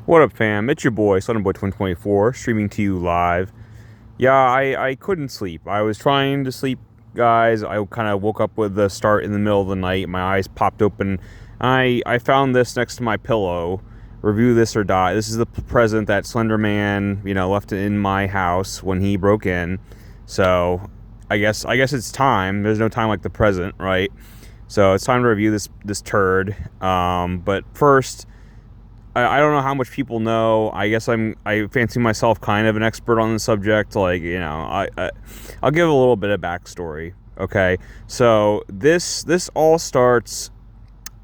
What up, fam? It's your boy, Slender Man 2024, streaming to you live. Yeah, I couldn't sleep. I was trying to sleep, guys. I kind of woke up with the start in the middle of the night. My eyes popped open. I found this next to my pillow. Review this or die. This is the present that Slender Man, left in my house when he broke in. So, I guess it's time. There's no time like the present, right? So it's time to review this turd. But first, I don't know how much people know. I guess I fancy myself kind of an expert on the subject. I'll give a little bit of backstory. Okay, so this all starts,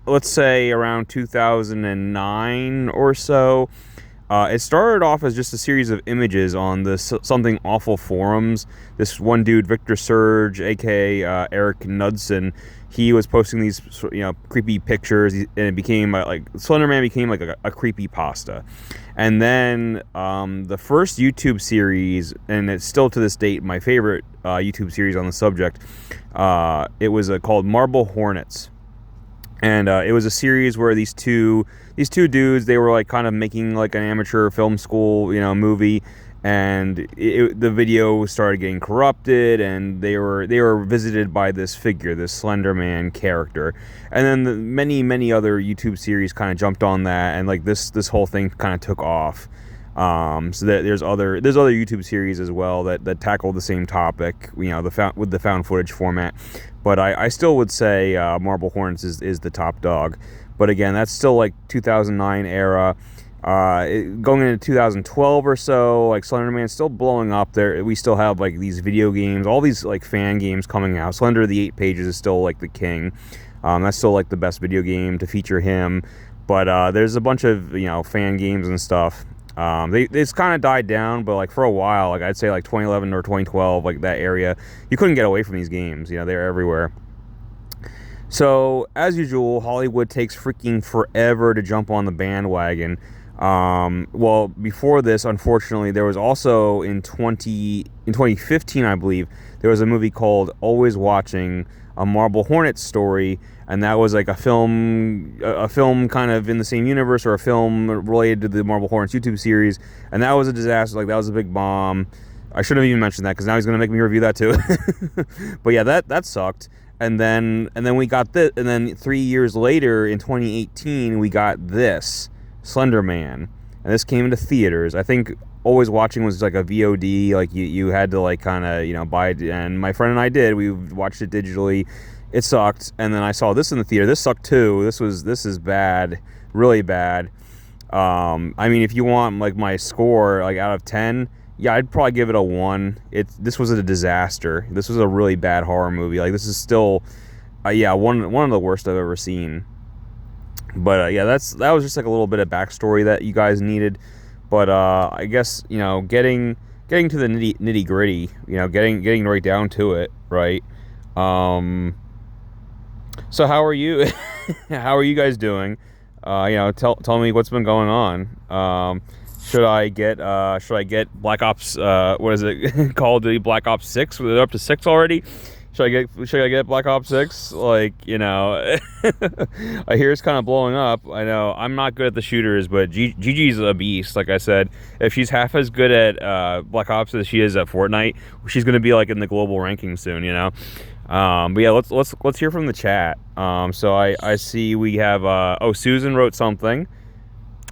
let's say, around 2009 or so. It started off as just a series of images on the Something Awful forums. This one dude, Victor Surge, aka Eric Knudsen, he was posting these creepy pictures, and it became like Slender Man became like a creepy pasta. And then the first YouTube series, and it's still to this date my favorite YouTube series on the subject. It was called Marble Hornets. And it was a series where these two dudes, they were like kind of making like an amateur film school, movie, and the video started getting corrupted, and they were visited by this figure, this Slender Man character, and then many other YouTube series kind of jumped on that, and like this whole thing kind of took off. So that there's other YouTube series as well that tackle the same topic, with the found footage format. But I still would say Marble Hornets is the top dog. But again, that's still like 2009 era. Going into 2012 or so, like Slender Man's still blowing up. There, we still have like these video games, all these like fan games coming out. Slender the 8 Pages is still like the king. That's still like the best video game to feature him. But there's a bunch of fan games and stuff. It's kind of died down, but like for a while, like I'd say like 2011 or 2012, like that area, you couldn't get away from these games. They're everywhere. So as usual, Hollywood takes freaking forever to jump on the bandwagon. Well, before this, unfortunately, there was also in 2015, I believe, there was a movie called Always Watching, a Marble Hornets story, and that was like a film kind of in the same universe, or a film related to the Marble Hornets YouTube series, and that was a disaster. Like, that was a big bomb. I shouldn't have even mentioned that, because now he's going to make me review that too. But yeah, that sucked. And then we got this, and then 3 years later, in 2018, we got this, Slender Man, and this came into theaters. I think Always Watching was like a VOD, like you had to like kind of buy it, and my friend and I did. We watched it digitally. It sucked, and then I saw this in the theater. This sucked too. This is bad, really bad. I mean, if you want like my score, like out of 10, yeah, I'd probably give it a 1. This was a disaster. This was a really bad horror movie. Like, this is still, one of the worst I've ever seen. But yeah, that was just like a little bit of backstory that you guys needed. But I guess getting to the nitty gritty, getting right down to it, right? So how are you? How are you guys doing? Tell me what's been going on. Should I get Black Ops? What is it called? Black Ops 6? They're up to 6 already. Should I get Black Ops 6? Like, I hear it's kind of blowing up. I know I'm not good at the shooters, but Gigi's a beast. Like I said, if she's half as good at Black Ops as she is at Fortnite, she's gonna be like in the global rankings soon. But yeah, let's hear from the chat. So I see we have Susan wrote something.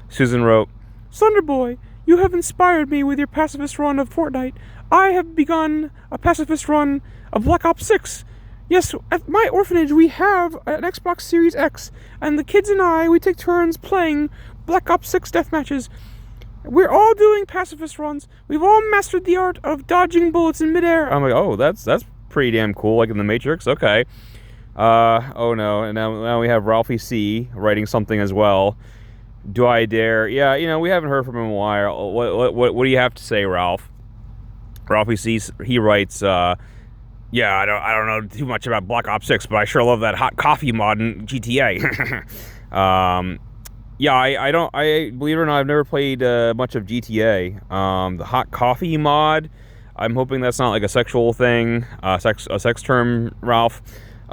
Susan wrote, "Slender Boy, you have inspired me with your pacifist run of Fortnite. I have begun a pacifist run of Black Ops 6. Yes, at my orphanage we have an Xbox Series X, and the kids and I, we take turns playing Black Ops 6 deathmatches. We're all doing pacifist runs. We've all mastered the art of dodging bullets in midair." I'm like, oh, that's pretty damn cool, like in the Matrix. Okay. Oh no, and now we have Ralphie C writing something as well. "Do I dare?" Yeah, we haven't heard from him in a while. What do you have to say, Ralph? Ralphie C, he writes, "Yeah, I don't know too much about Black Ops 6, but I sure love that hot coffee mod in GTA." Yeah, I believe it or not, I've never played much of GTA. The hot coffee mod, I'm hoping that's not like a sexual thing, a sex term, Ralph.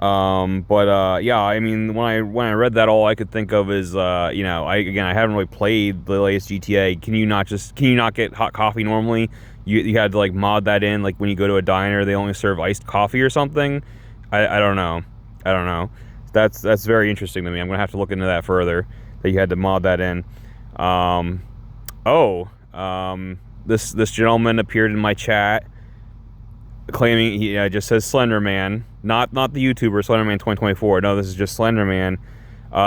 Yeah, I mean, when I read that, all I could think of is, I haven't really played the latest GTA. Can you not get hot coffee normally? You had to like mod that in, like when you go to a diner, they only serve iced coffee or something. I don't know. I don't know. That's very interesting to me. I'm gonna have to look into that further. That you had to mod that in. Um, oh, this gentleman appeared in my chat claiming he just says Slender Man, not the YouTuber Slender Man 2024. No, this is just Slender Man.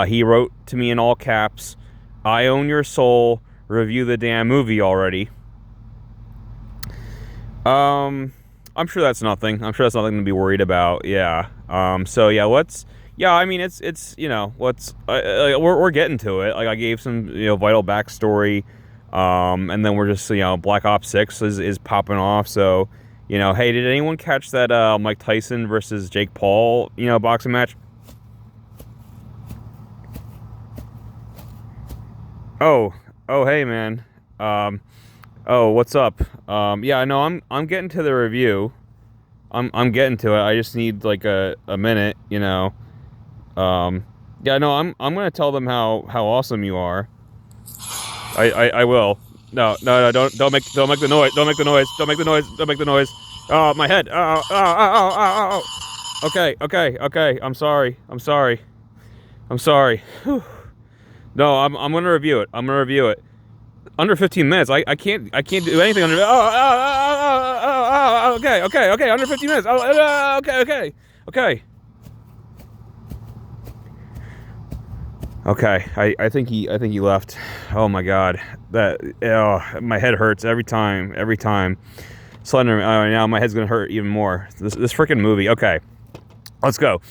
He wrote to me in all caps, "I own your soul. Review the damn movie already." I'm sure that's nothing. I'm sure that's nothing to be worried about. Yeah. So yeah, let's. Yeah, I mean it's let's we're getting to it. Like I gave some vital backstory, and then we're just Black Ops 6 is popping off. So hey, did anyone catch that Mike Tyson versus Jake Paul boxing match? Oh, oh, hey man. Oh, what's up? Yeah, no, I'm getting to the review. I'm getting to it. I just need like a minute. Um, yeah, no, I'm gonna tell them how awesome you are. I will. No, don't make the noise. Don't make the noise. Don't make the noise. Don't make the noise. Oh, my head. Oh. Okay. I'm sorry. I'm sorry. I'm sorry. Whew. No, I'm gonna review it. I'm gonna review it. Under 15 minutes. I can't do anything under. Okay. Under 15 minutes. Okay. Okay, I think he left. Oh my god, my head hurts every time. Slender. Now my head's gonna hurt even more. This freaking movie. Okay, let's go.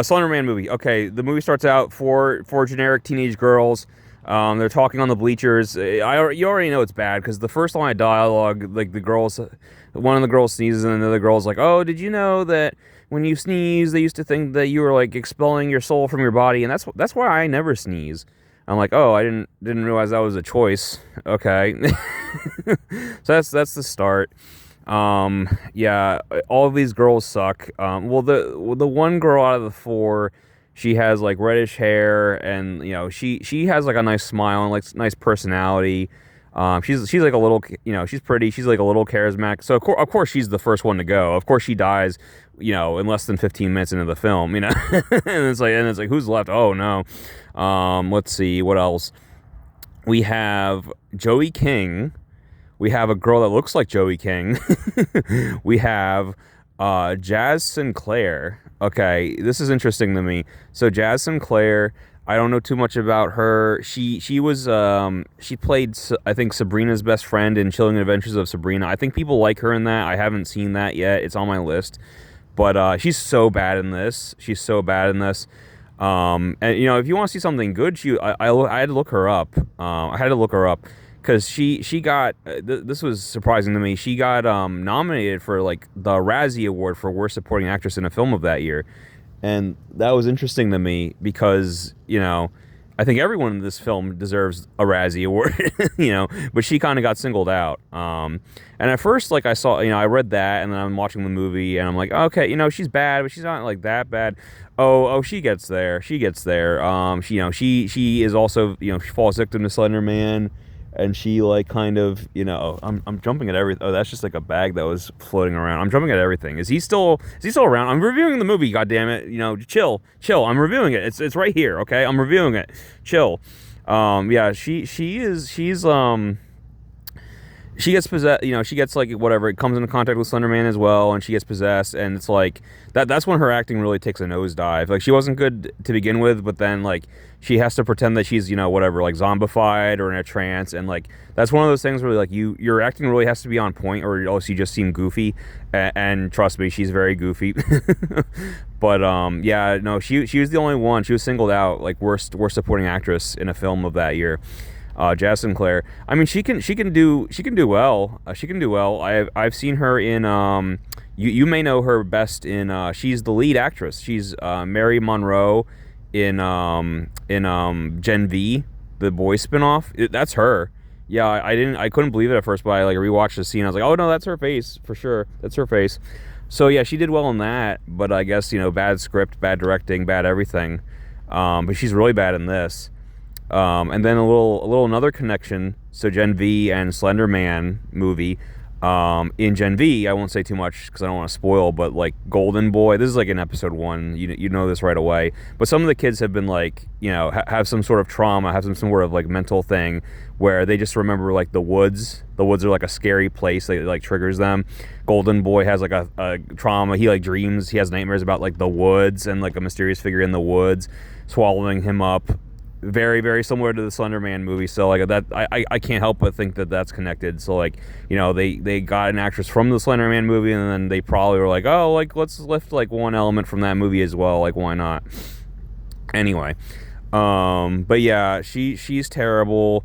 Slender Man movie. Okay, the movie starts out four generic teenage girls. They're talking on the bleachers. You already know it's bad because the first line of dialogue, like one of the girls sneezes and another girl's like, "Oh, did you know that when you sneeze, they used to think that you were like expelling your soul from your body, and that's why I never sneeze." I'm like, "Oh, I didn't realize that was a choice." Okay, so that's the start. Yeah, all of these girls suck. Well, the one girl out of the four, she has like reddish hair, and she has like a nice smile and like nice personality. She's like a little, she's pretty. She's like a little charismatic. So of course she's the first one to go. Of course she dies, in less than 15 minutes into the film. And it's like who's left? Oh no. Let's see what else. We have Joey King. We have a girl that looks like Joey King. We have Jazz Sinclair. Okay, this is interesting to me. So Jazz Sinclair, I don't know too much about her. She played, I think, Sabrina's best friend in Chilling Adventures of Sabrina. I think people like her in that. I haven't seen that yet. It's on my list. But she's so bad in this. She's so bad in this. And if you want to see something good, I had to look her up. I had to look her up because she got this was surprising to me. She got nominated for like the Razzie Award for Worst Supporting Actress in a Film of that year, and that was interesting to me because I think everyone in this film deserves a Razzie Award, but she kind of got singled out. And at first, like I saw, I read that, and then I'm watching the movie, and I'm like, okay, she's bad, but she's not like that bad. Oh, she gets there. She gets there. She is also, she falls victim to Slender Man, and she like kind of, I'm jumping at everything. Oh, that's just like a bag that was floating around. I'm jumping at everything. Is he still around? I'm reviewing the movie. God damn it. Chill. I'm reviewing it. It's right here. Okay. I'm reviewing it. Chill. Yeah, she gets possessed, she gets like whatever, it comes into contact with Slender Man as well, and she gets possessed, and it's like that's when her acting really takes a nosedive. Like she wasn't good to begin with, but then like she has to pretend that she's whatever, like zombified or in a trance, and like that's one of those things where like your acting really has to be on point, or else you just seem goofy. And trust me, she's very goofy. But yeah, no, she was the only one. She was singled out like worst supporting actress in a film of that year. Jazz Sinclair. I mean, she can do well. She can do well. I've seen her in you may know her best in she's the lead actress. She's Mary Monroe in Gen V, the boys spinoff. That's her. Yeah, I couldn't believe it at first, but I like rewatched the scene. I was like, oh no, that's her face for sure. That's her face. So yeah, she did well in that, but I guess, bad script, bad directing, bad everything. But she's really bad in this. And then a little another connection. So Gen V and Slender Man movie. In Gen V, I won't say too much because I don't want to spoil, but like Golden Boy, this is like in episode 1. You know this right away. But some of the kids have been like, have some sort of trauma, have some sort of like mental thing where they just remember like the woods. The woods are like a scary place that like triggers them. Golden Boy has like a trauma. He like dreams, he has nightmares about like the woods and like a mysterious figure in the woods swallowing him up. Very, very similar to the Slender Man movie. So like that, I can't help but think that that's connected. So like, they got an actress from the Slender Man movie, and then they probably were like, oh, like let's lift like one element from that movie as well. Like, why not? Anyway, but yeah, she's terrible.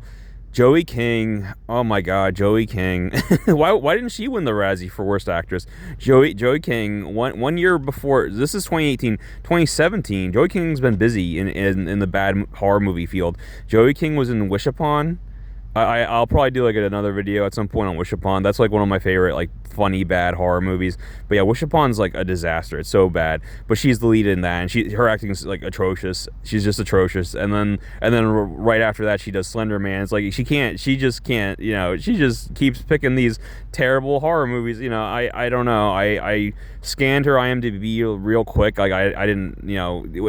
Joey King, oh my God, Joey King. Why didn't she win the Razzie for Worst Actress? Joey King, one year before, this is 2018, 2017, Joey King's been busy in the bad horror movie field. Joey King was in Wish Upon. I'll probably do like another video at some point on Wish Upon. That's like one of my favorite like funny bad horror movies. But yeah, Wish Upon's like a disaster. It's so bad. But she's the lead in that, and her acting is like atrocious. She's just atrocious. And then right after that, she does Slender Man. It's like she just can't. She just keeps picking these terrible horror movies. I don't know. I scanned her IMDb real quick. Like I didn't.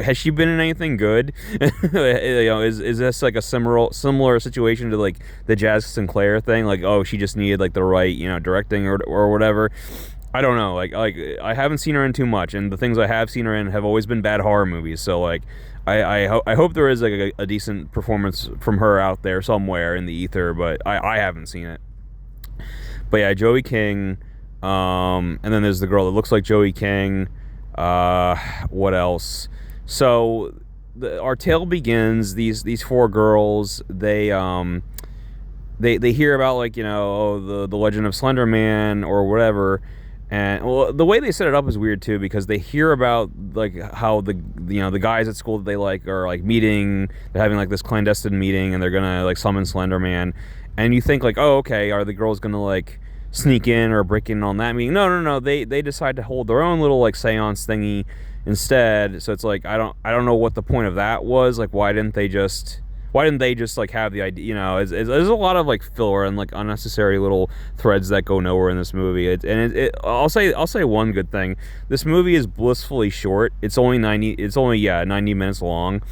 Has she been in anything good? Is this like a similar situation to like the Jazz Sinclair thing? Like, oh, she just needed like the right directing or whatever. I don't know. Like I haven't seen her in too much, and the things I have seen her in have always been bad horror movies. So like I hope there is like a decent performance from her out there somewhere in the ether, but I haven't seen it. But yeah, Joey King, and then there's the girl that looks like Joey King. What else? So our tale begins. These 4 girls, they hear about like the legend of Slender Man or whatever, and well, the way they set it up is weird too, because they hear about like how the guys at school that they like are like meeting. They're having like this clandestine meeting, and they're gonna like summon Slender Man, and you think like, oh, okay, are the girls gonna like sneak in or break in on that meeting? No. They decide to hold their own little like seance thingy instead. So it's like I don't know what the point of that was. Like, why didn't they just like have the idea? There's a lot of like filler and like unnecessary little threads that go nowhere in this movie. I'll say one good thing. This movie is blissfully short. It's only 90 minutes long.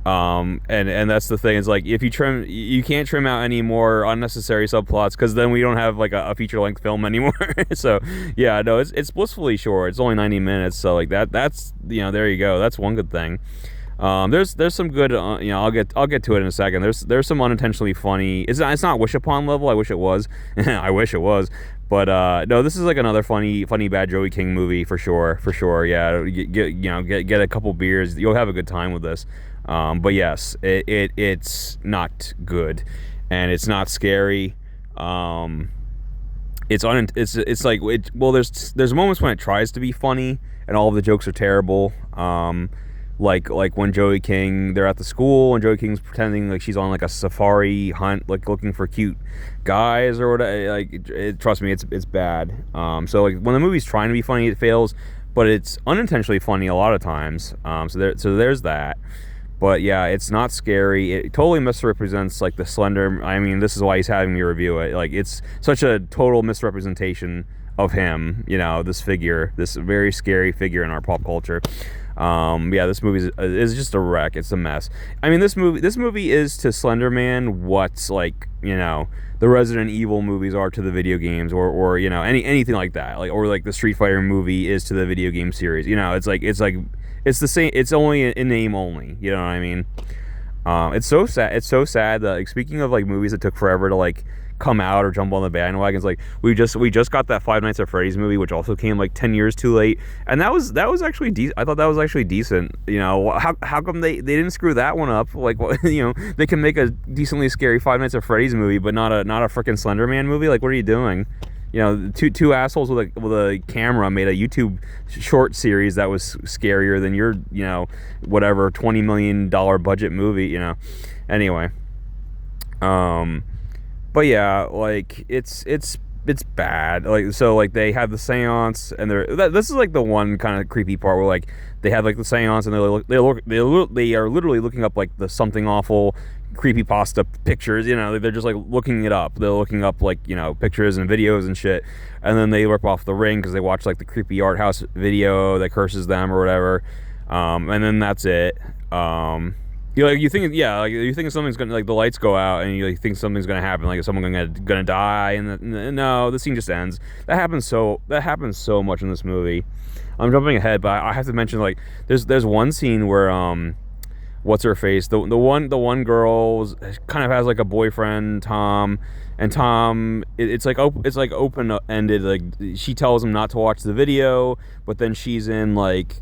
And that's the thing. It's like if you can't trim out any more unnecessary subplots, because then we don't have like a feature length film anymore. So yeah, no, it's blissfully short. It's only 90 minutes. So like that's there you go. That's one good thing. There's some good, I'll get to it in a second. There's some unintentionally funny. It's not Wish Upon level. I wish it was. I wish it was. But no, this is like another funny bad Joey King movie for sure. Yeah, get a couple beers. You'll have a good time with this. But yes, it's not good, and it's not scary. There's moments when it tries to be funny, and all of the jokes are terrible. Like when Joey King, they're at the school and Joey King's pretending like she's on like a safari hunt, like looking for cute guys or whatever. Like, trust me, it's bad. So like when the movie's trying to be funny, it fails, but it's unintentionally funny a lot of times. So there's that. But yeah, it's not scary. It totally misrepresents like the Slender. I mean, this is why he's having me review it. Like, it's such a total misrepresentation of him. This figure, this very scary figure in our pop culture. Yeah, this movie is just a wreck. It's a mess. I mean, this movie is to Slender Man what like the Resident Evil movies are to the video games, or anything like that. Like, or like the Street Fighter movie is to the video game series. It's the same. It's only in name only. You know what I mean? It's so sad. It's so sad that, like, speaking of like movies that took forever to like come out or jump on the bandwagons, like we just got that Five Nights at Freddy's movie, which also came like 10 years too late, and that was actually I thought that was actually decent. How come they didn't screw that one up? Like, they can make a decently scary Five Nights at Freddy's movie, but not a freaking Slender Man movie. Like, what are you doing? Two assholes with a camera made a YouTube short series that was scarier than your whatever $20 million budget movie. Anyway, but yeah, like it's it's bad. Like, so like they have the seance, and this is like the one kind of creepy part where like they have like the seance, and they are literally looking up like the something awful creepypasta pictures. They're just like looking it up. They're looking up like pictures and videos and shit, and then they rip off The Ring because they watch like the creepy art house video that curses them or whatever, and then that's it. You think, yeah, like you think something's gonna, like the lights go out and you like think something's gonna happen, like is someone gonna die, and no, the scene just ends. That happens so much in this movie. I'm jumping ahead, but I have to mention, like, there's one scene where what's her face, the one girl kind of has like a boyfriend, Tom, and Tom, it's like open ended. Like, she tells him not to watch the video, but then she's in like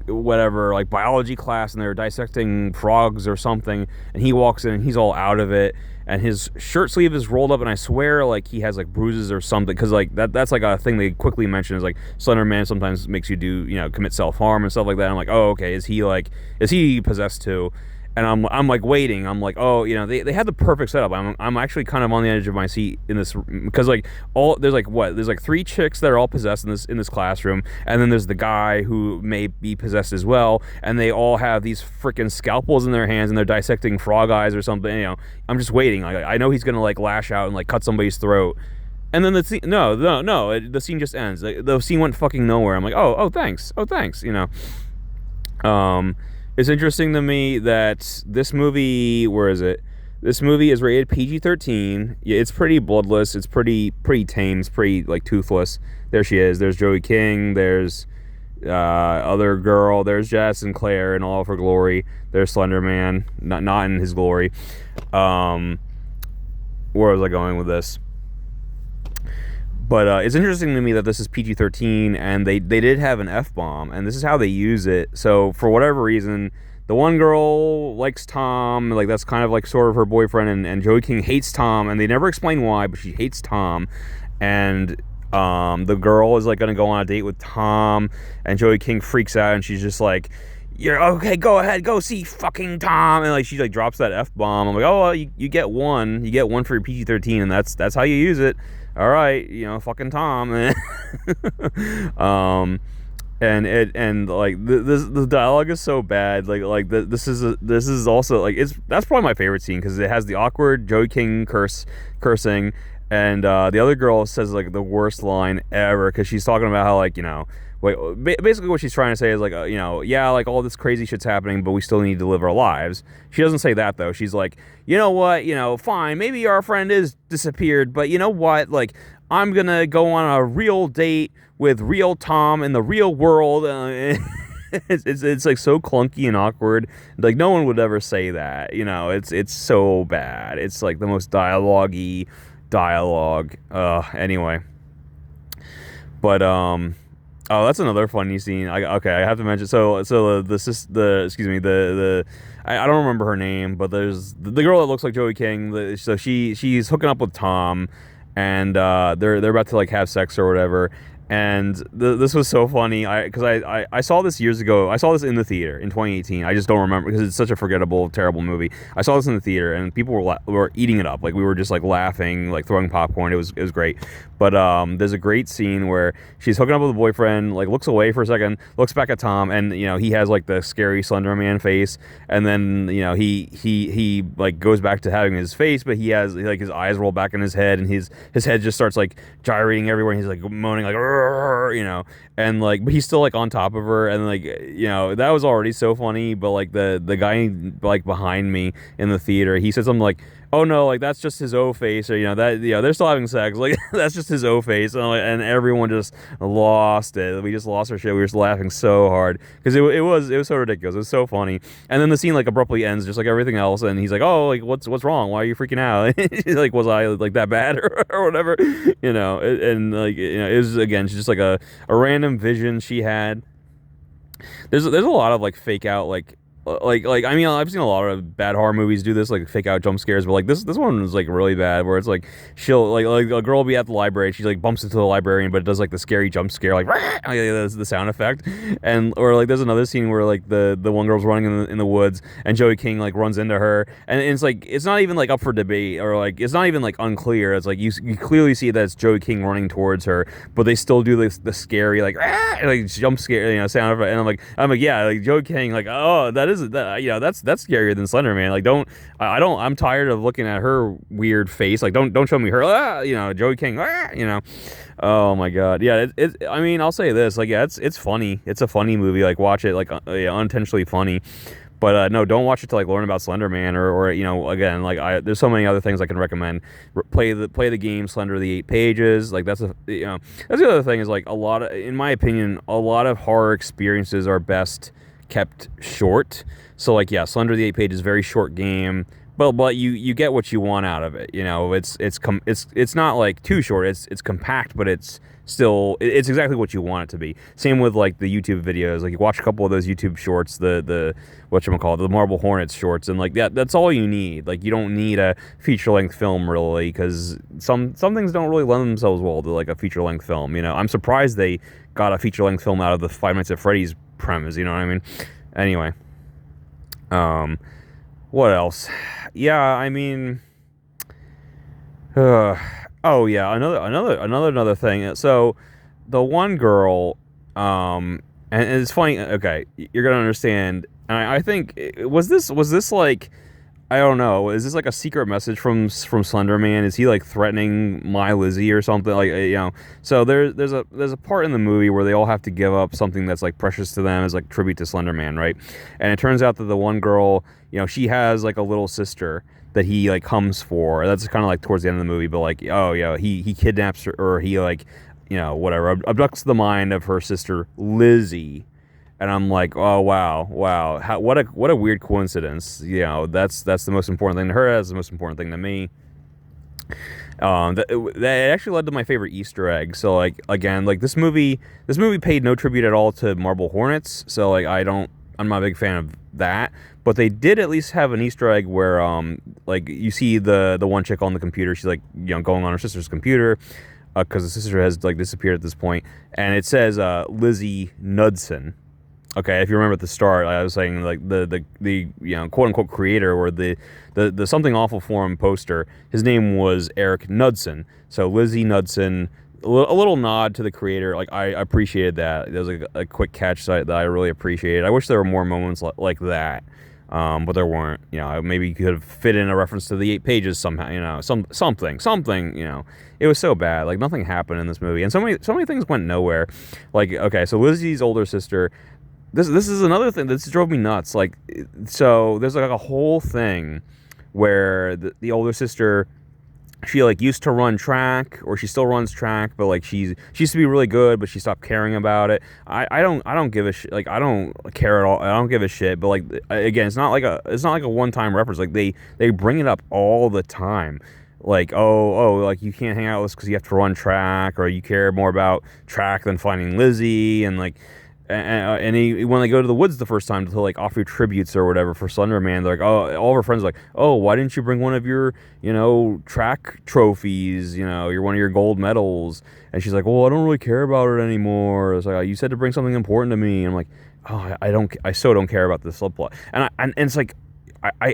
whatever, like biology class, and they're dissecting frogs or something, and he walks in and he's all out of it, and his shirt sleeve is rolled up, and I swear like he has like bruises or something, because like that's like a thing they quickly mention, is like Slender Man sometimes makes you commit self-harm and stuff like that. I'm like, oh, okay, is he possessed too? And I'm like waiting. I'm like, oh, they had the perfect setup. I'm actually kind of on the edge of my seat in this, because like there's like 3 chicks that are all possessed in this classroom, and then there's the guy who may be possessed as well, and they all have these freaking scalpels in their hands, and they're dissecting frog eyes or something. I'm just waiting. Like, I know he's gonna like lash out and like cut somebody's throat. And then the scene, no, the scene just ends. The scene went fucking nowhere. I'm like, oh, thanks, It's interesting to me that this movie, where is it? This movie is rated PG-13. Yeah, it's pretty bloodless. It's pretty tame. It's pretty like toothless. There she is. There's Joey King. There's other girl. There's Jazz Sinclair in all of her glory. There's Slender Man, not in his glory. Where was I going with this? But it's interesting to me that this is PG-13, and they did have an F-bomb, and this is how they use it. So for whatever reason, the one girl likes Tom, like that's kind of like sort of her boyfriend, and Joey King hates Tom, and they never explain why, but she hates Tom. And the girl is like gonna go on a date with Tom, and Joey King freaks out, and she's just like, "You're okay, go ahead, go see fucking Tom," and like she like drops that F-bomb. I'm like, oh, well, you get one for your PG-13, and that's how you use it. All right, fucking Tom. And like the dialogue is so bad. This is also like, that's probably my favorite scene, because it has the awkward Joey King cursing, and the other girl says like the worst line ever, because she's talking about how, like, basically what she's trying to say is like, yeah, like all this crazy shit's happening, but we still need to live our lives. She doesn't say that though. She's like, you know what, fine, maybe our friend is disappeared, but you know what, like, I'm gonna go on a real date with real Tom in the real world. It's like so clunky and awkward. Like, no one would ever say that. It's so bad. It's like the most dialogue-y dialogue. Anyway, but oh, that's another funny scene. I have to mention. So I don't remember her name, but there's the girl that looks like Joey King. So she's hooking up with Tom, and they're about to like have sex or whatever. And this was so funny, because I saw this years ago. I saw this in the theater in 2018. I just don't remember, because it's such a forgettable, terrible movie. I saw this in the theater, and people were eating it up. Like, we were just like laughing, like throwing popcorn. It was great. But there's a great scene where she's hooking up with a boyfriend, like looks away for a second, looks back at Tom, and he has like the scary Slender Man face, and then he like goes back to having his face, but he has like his eyes roll back in his head, and his head just starts like gyrating everywhere, and he's like moaning like, and like, but he's still like on top of her, and like, that was already so funny. But like the guy like behind me in the theater, he said something like, oh no, like that's just his O face, or they're still having sex, like that's just his O face, and everyone just lost it. We just lost our shit. We were just laughing so hard, because it was so ridiculous. It was so funny. And then the scene like abruptly ends, just like everything else, and he's like, oh, like what's wrong? Why are you freaking out? Like, was I like that bad or whatever? And like, it was, again, just like a random vision she had. There's a lot of like fake out like like I mean, I've seen a lot of bad horror movies do this, like fake out jump scares, but like this one was like really bad, where it's like she'll like a girl will be at the library, she like bumps into the librarian, but it does like the scary jump scare, like that's the sound effect, and or like there's another scene where like the one girl's running in the woods, and Joey King like runs into her, and it's like it's not even like up for debate, or like it's not even like unclear. It's like you clearly see that it's Joey King running towards her, but they still do the scary like jump scare, sound effect, and I'm like yeah, like Joey King, like oh that is that that's scarier than Slender Man. Like don't I'm tired of looking at her weird face. Like don't show me her Joey King Oh my god, yeah. I mean, I'll say this, like, yeah, it's funny. It's a funny movie. Like, watch it, like, yeah, unintentionally funny. But no, don't watch it to like learn about Slender Man or again, like there's so many other things I can recommend. Play the game Slender the 8 Pages. Like that's that's the other thing is like in my opinion, a lot of horror experiences are best kept short. So like yeah, Slender the 8 Pages, very short game. But you get what you want out of it. It's not like too short. It's compact, but it's still it's exactly what you want it to be. Same with like the YouTube videos. Like you watch a couple of those YouTube shorts, the whatchamacallit, the Marble Hornets shorts, and like that's all you need. Like you don't need a feature length film really, because some things don't really lend themselves well to like a feature length film. I'm surprised they got a feature length film out of the Five Nights at Freddy's premise. You know what I mean? Anyway, what else? Yeah, I mean, oh yeah, another thing. So, the one girl, and it's funny. Okay, you're gonna understand. And I think was this like, I don't know. Is this like a secret message from Slender Man? Is he like threatening my Lizzie or something? Like So there's a part in the movie where they all have to give up something that's like precious to them as like tribute to Slender Man, right? And it turns out that the one girl, she has like a little sister that he like comes for. That's kind of like towards the end of the movie, but like oh yeah, he kidnaps her, or he like whatever, abducts the mind of her sister Lizzie. And I'm like, oh wow, what a weird coincidence. That's the most important thing to her. That's the most important thing to me. That actually led to my favorite Easter egg. So like again, like this movie paid no tribute at all to Marble Hornets. So like I'm not a big fan of that. But they did at least have an Easter egg where like you see the one chick on the computer. She's like going on her sister's computer. Because the sister has like disappeared at this point, and it says Lizzie Knudsen. Okay, if you remember at the start, I was saying like the quote unquote creator or the Something Awful Forum poster, his name was Eric Knudsen. So Lizzie Knudsen, a little nod to the creator. Like I appreciated that. There was like a quick catch that I really appreciated. I wish there were more moments like that, but there weren't. Maybe you could have fit in a reference to the 8 Pages somehow. Something. It was so bad. Like nothing happened in this movie, and so many things went nowhere. Like okay, so Lizzie's older sister. This is another thing that drove me nuts. Like, so there's like a whole thing where the older sister, she like used to run track, or she still runs track, but like she used to be really good, but she stopped caring about it. I don't give a shit. Like I don't care at all. I don't give a shit. But like again, it's not like a one-time reference. Like they bring it up all the time. Like like you can't hang out with us because you have to run track, or you care more about track than finding Lizzie, and like. And when they go to the woods the first time to like offer tributes or whatever for Slender Man, they're like, oh, all of her friends are like, oh, why didn't you bring one of your, track trophies, you're one of your gold medals? And she's like, well, I don't really care about it anymore. It's like, you said to bring something important to me. And I'm like, oh, I so don't care about this subplot. And it's like,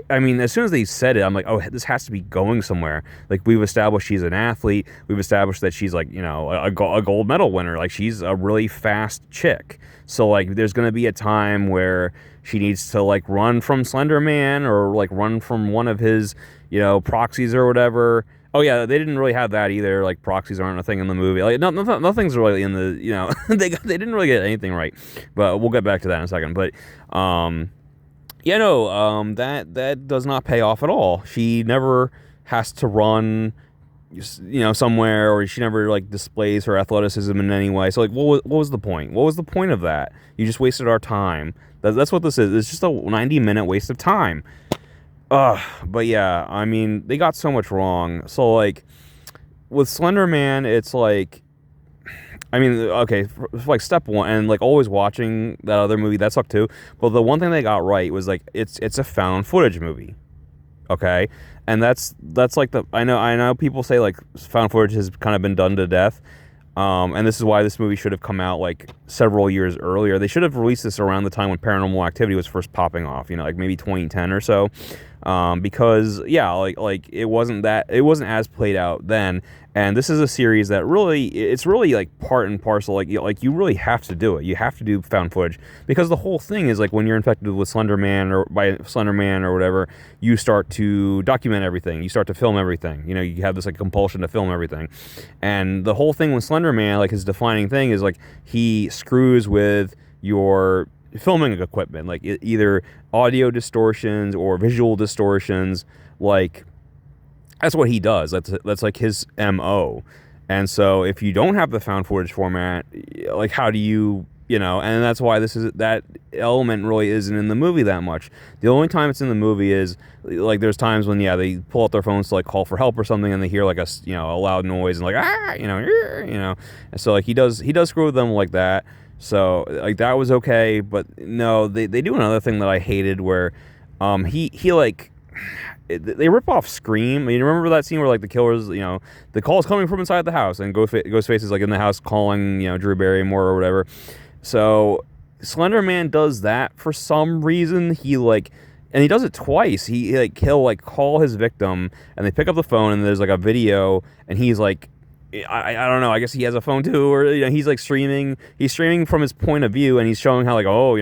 I mean, as soon as they said it, I'm like, oh, this has to be going somewhere. Like, we've established she's an athlete. We've established that she's like, a gold medal winner. Like, she's a really fast chick. So like, there's gonna be a time where she needs to like run from Slender Man, or like run from one of his, proxies or whatever. Oh yeah, they didn't really have that either. Like proxies aren't a thing in the movie. Like nothing's really in the they didn't really get anything right. But we'll get back to that in a second. But that does not pay off at all. She never has to run, somewhere, or she never like displays her athleticism in any way. So like, what was the point? What was the point of that? You just wasted our time. That's what this is. It's just a 90-minute waste of time. But yeah, I mean, they got so much wrong. So like, with Slender Man, it's like, I mean, okay, for like step one, and like always watching that other movie that sucked too. But the one thing they got right was like it's a found footage movie, okay, and that's like the I know people say like found footage has kind of been done to death, and this is why this movie should have come out like several years earlier. They should have released this around the time when Paranormal Activity was first popping off, like maybe 2010 or so, because yeah, like it wasn't as played out then. And this is a series that it's really like part and parcel. Like you really have to do it. You have to do found footage because the whole thing is like when you're infected with Slender Man or by Slender Man or whatever, you start to document everything. You start to film everything. You have this like compulsion to film everything. And the whole thing with Slender Man, like his defining thing is like he screws with your filming equipment, like either audio distortions or visual distortions, like. That's what he does. That's like his MO. And so if you don't have the found footage format, like how do you, and that's why that element really isn't in the movie that much. The only time it's in the movie is like there's times when they pull out their phones to like call for help or something and they hear like a loud noise and like and so like he does screw with them like that. So like that was okay, but no, they do another thing that I hated where he like they rip off Scream. I mean, you remember that scene where like the killers, the call is coming from inside the house, and Ghostface is like in the house calling, Drew Barrymore or whatever. So Slender Man does that for some reason. And he does it twice. He'll like call his victim, and they pick up the phone, and there's like a video, and he's like. I don't know. I guess he has a phone too, or he's like streaming. He's streaming from his point of view, and he's showing how like, oh,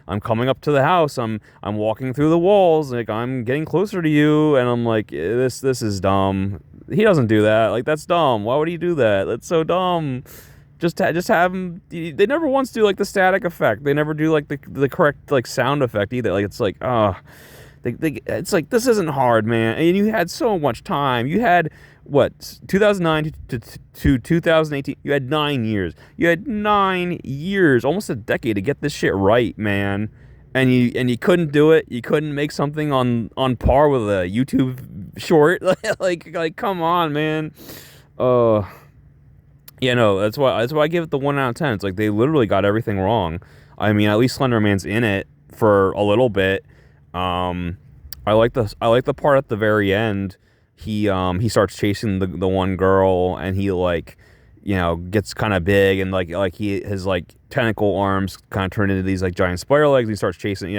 I'm coming up to the house. I'm walking through the walls. Like I'm getting closer to you, and I'm like, this is dumb. He doesn't do that. Like that's dumb. Why would he do that? That's so dumb. Just have him. They never once do like the static effect. They never do like the correct like sound effect either. Like it's like it's like this isn't hard, man. And you had so much time. You had. What 2009 to 2018? You had 9 years. You had 9 years, almost a decade to get this shit right, man. And you couldn't do it. You couldn't make something on par with a YouTube short. like come on, man. No, that's why I give it the 1 out of 10. It's like they literally got everything wrong. I mean, at least Slender Man's in it for a little bit. I like the part at the very end. He starts chasing the one girl, and he like gets kind of big, and like his like tentacle arms kind of turn into these like giant spider legs. And he starts chasing.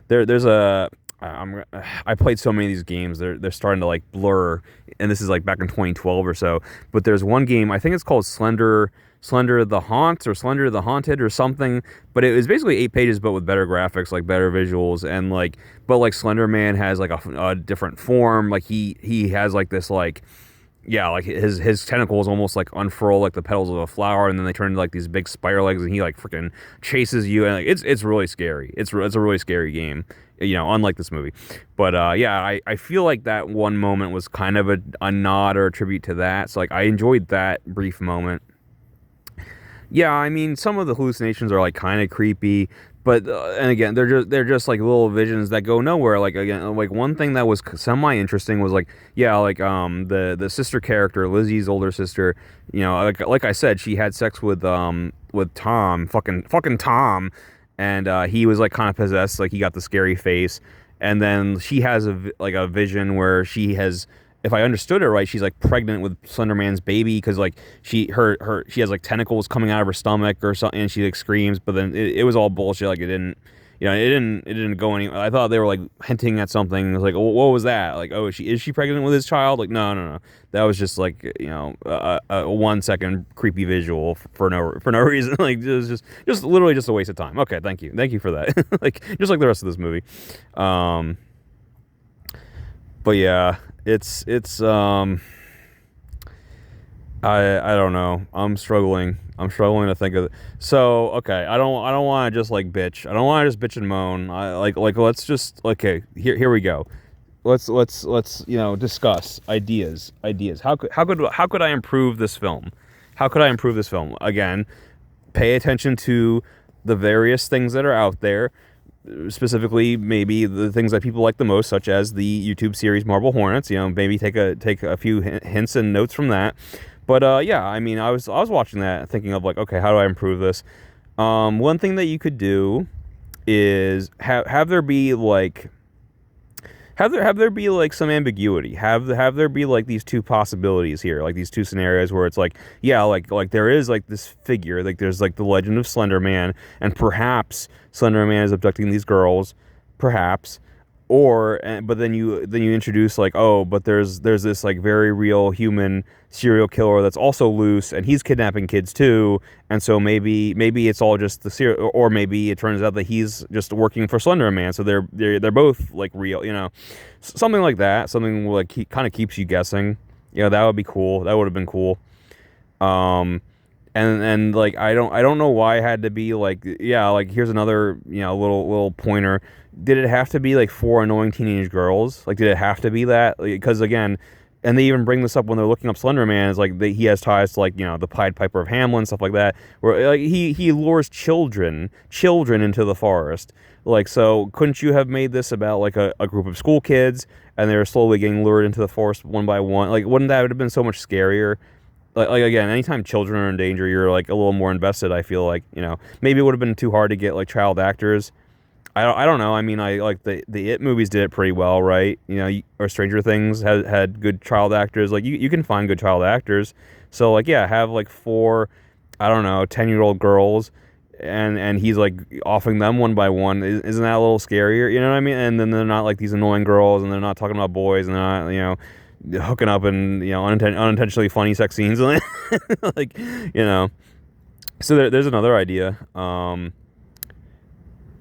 There's a I played so many of these games. They're starting to like blur, and this is like back in 2012 or so. But there's one game, I think it's called Slender the Haunt or Slender the Haunted or something. But it was basically 8 pages, but with better graphics, like better visuals, and like, but like Slender Man has like a different form. Like he has like this like. Yeah, like his tentacles almost like unfurl like the petals of a flower, and then they turn into like these big spider legs, and he like freaking chases you, and like it's really scary. It's a really scary game, unlike this movie. But I feel like that one moment was kind of a nod or a tribute to that. So like I enjoyed that brief moment. Yeah, I mean some of the hallucinations are like kind of creepy. But and again, they're just like little visions that go nowhere. Like again, like one thing that was semi interesting was like the sister character, Lizzie's older sister. Like I said, she had sex with Tom, fucking Tom, and he was like kind of possessed. Like he got the scary face, and then she has a vision where she has. If I understood it right, she's like pregnant with Slender Man's baby because like she has like tentacles coming out of her stomach or something, and she like screams. But then it was all bullshit. Like it didn't go anywhere. I thought they were like hinting at something. It was like, what was that? Like, oh, is she pregnant with his child? Like, no. That was just like a 1 second creepy visual for no reason. Like it was just literally just a waste of time. Okay, thank you for that. Like just like the rest of this movie. But yeah. It's I don't know. I'm struggling to think of it. So okay, I don't want to just like bitch. I don't want to just bitch and moan. Let's just okay. Here we go. Let's discuss ideas. How could I improve this film? How could I improve this film? Again, pay attention to the various things that are out there. Specifically, maybe the things that people like the most, such as the YouTube series Marble Hornets. Maybe take a few hints and notes from that. But yeah, I mean, I was watching that thinking of like, okay, how do I improve this? One thing that you could do is have there be like have there be like some ambiguity. Have there be like these two possibilities here, like these two scenarios where it's like, yeah, like there is like this figure, like there's like the legend of Slender Man, and perhaps Slender Man is abducting these girls, perhaps, but then you introduce like, oh, but there's this like very real human serial killer that's also loose, and he's kidnapping kids too, and so maybe it's all just the serial, or maybe it turns out that he's just working for Slender Man, so they're both like real, something like that, something like he kind of keeps you guessing. That would be cool. That would have been cool. um and like I don't know why it had to be like, yeah, like here's another little pointer. Did it have to be like four annoying teenage girls? Like, did it have to be that? Because again, and they even bring this up when they're looking up Slender Man, is like he has ties to like the Pied Piper of Hamelin, stuff like that, where like he lures children into the forest. Like, so couldn't you have made this about like a group of school kids, and they're slowly getting lured into the forest one by one? Like, wouldn't that have been so much scarier? Like again, anytime children are in danger, you're like a little more invested. I feel like, maybe it would have been too hard to get like child actors. I don't know. I mean, I like the It movies did it pretty well, right? Or Stranger Things had good child actors. Like, you can find good child actors. So like, yeah, have like four, I don't know, 10-year-old girls, and he's like offing them one by one. Isn't that a little scarier? You know what I mean? And then they're not like these annoying girls, and they're not talking about boys, and they're not hooking up in unintentionally funny sex scenes, like, so there's another idea.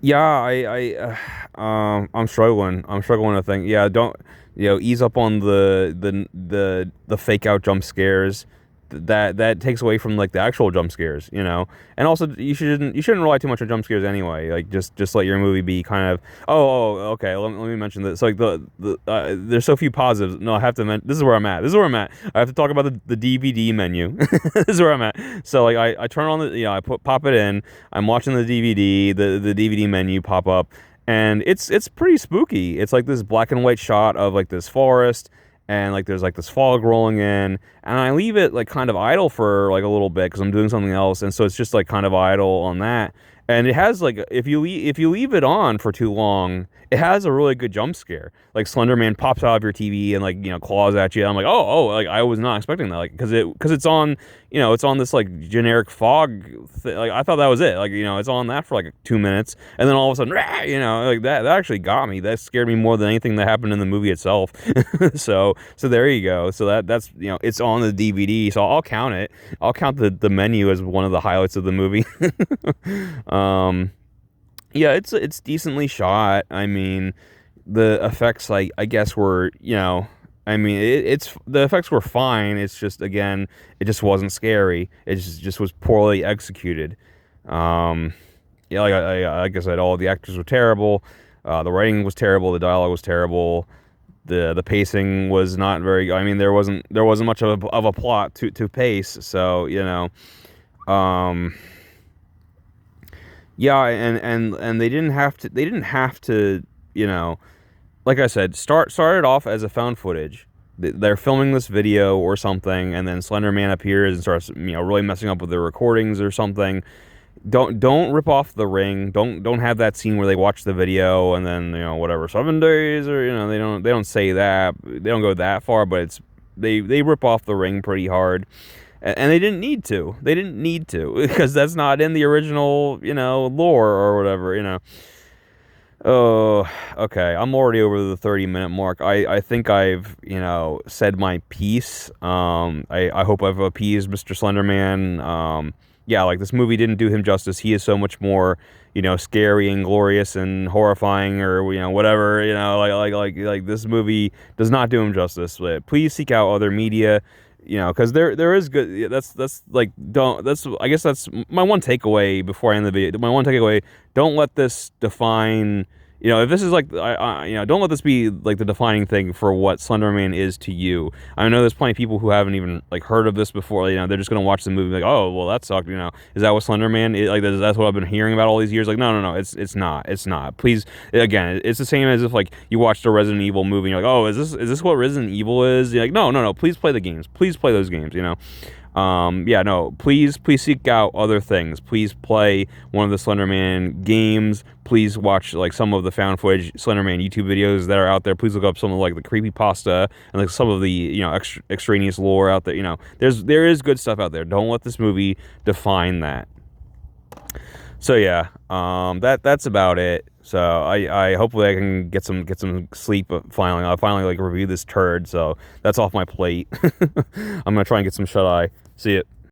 Yeah, I'm struggling. I'm struggling to think. Yeah, don't ease up on the fake out jump scares. That takes away from like the actual jump scares, And also, you shouldn't rely too much on jump scares anyway. Like, just let your movie be kind of, okay. Let me mention this. Like, there's so few positives. No, I have to mention, this is where I'm at. I have to talk about the DVD menu. This is where I'm at. So like, I turn on I pop it in. I'm watching the DVD. The DVD menu pop up, and it's pretty spooky. It's like this black and white shot of like this forest, and like there's like this fog rolling in, and I leave it like kind of idle for like a little bit because I'm doing something else, and so it's just like kind of idle on that. And it has like, if you leave it on for too long, it has a really good jump scare. Like, Slender Man pops out of your TV and like claws at you. I'm like, like I was not expecting that, like, because it's on it's on this like generic fog like, I thought that was it, like, it's on that for like 2 minutes, and then all of a sudden, like that actually got me. That scared me more than anything that happened in the movie itself. So there you go. So that's it's on the DVD, so I'll count it. I'll count the menu as one of the highlights of the movie. Yeah, it's decently shot. I mean, the effects, I guess, were, I mean, it's the effects were fine. It's just, again, it just wasn't scary. It just was poorly executed. Yeah, like I said, all the actors were terrible. The writing was terrible. The dialogue was terrible. The pacing was not very. I mean, there wasn't much of a plot to pace. So yeah, and they didn't have to, like I said, started off as a found footage. They're filming this video or something, and then Slender Man appears and starts, really messing up with their recordings or something. Don't rip off The Ring. Don't have that scene where they watch the video and then, whatever, 7 days, or they don't say that. They don't go that far, but they rip off The Ring pretty hard. And they didn't need to. They didn't need to, because that's not in the original, lore or whatever, Oh, okay. I'm already over the 30-minute mark. I think I've, said my piece. I hope I've appeased Mr. Slenderman. Yeah, like, this movie didn't do him justice. He is so much more, scary and glorious and horrifying, or, whatever, like this movie does not do him justice. But please seek out other media. Because there is good. That's like, don't. I guess that's my one takeaway before I end the video. My one takeaway: don't let this define. If this is like, don't let this be like the defining thing for what Slender Man is to you. I know there's plenty of people who haven't even like heard of this before. They're just gonna watch the movie like, oh, well, that sucked. Is that what Slender Man is? Like, that's what I've been hearing about all these years. Like, no, it's not. Please, again, it's the same as if like you watched a Resident Evil movie and you're like, oh, is this what Resident Evil is? You're like, no. Please play the games. Please play those games. Yeah, no, please seek out other things. Please play one of the Slender Man games. Please watch like some of the found footage Slender Man YouTube videos that are out there. Please look up some of like the creepypasta and like some of the, you know, extraneous lore out there. You know, there is good stuff out there. Don't let this movie define that. So yeah, that's about it. So I hopefully I can get some sleep finally. I'll finally like review this turd. So that's off my plate. I'm gonna try and get some shut eye. See it.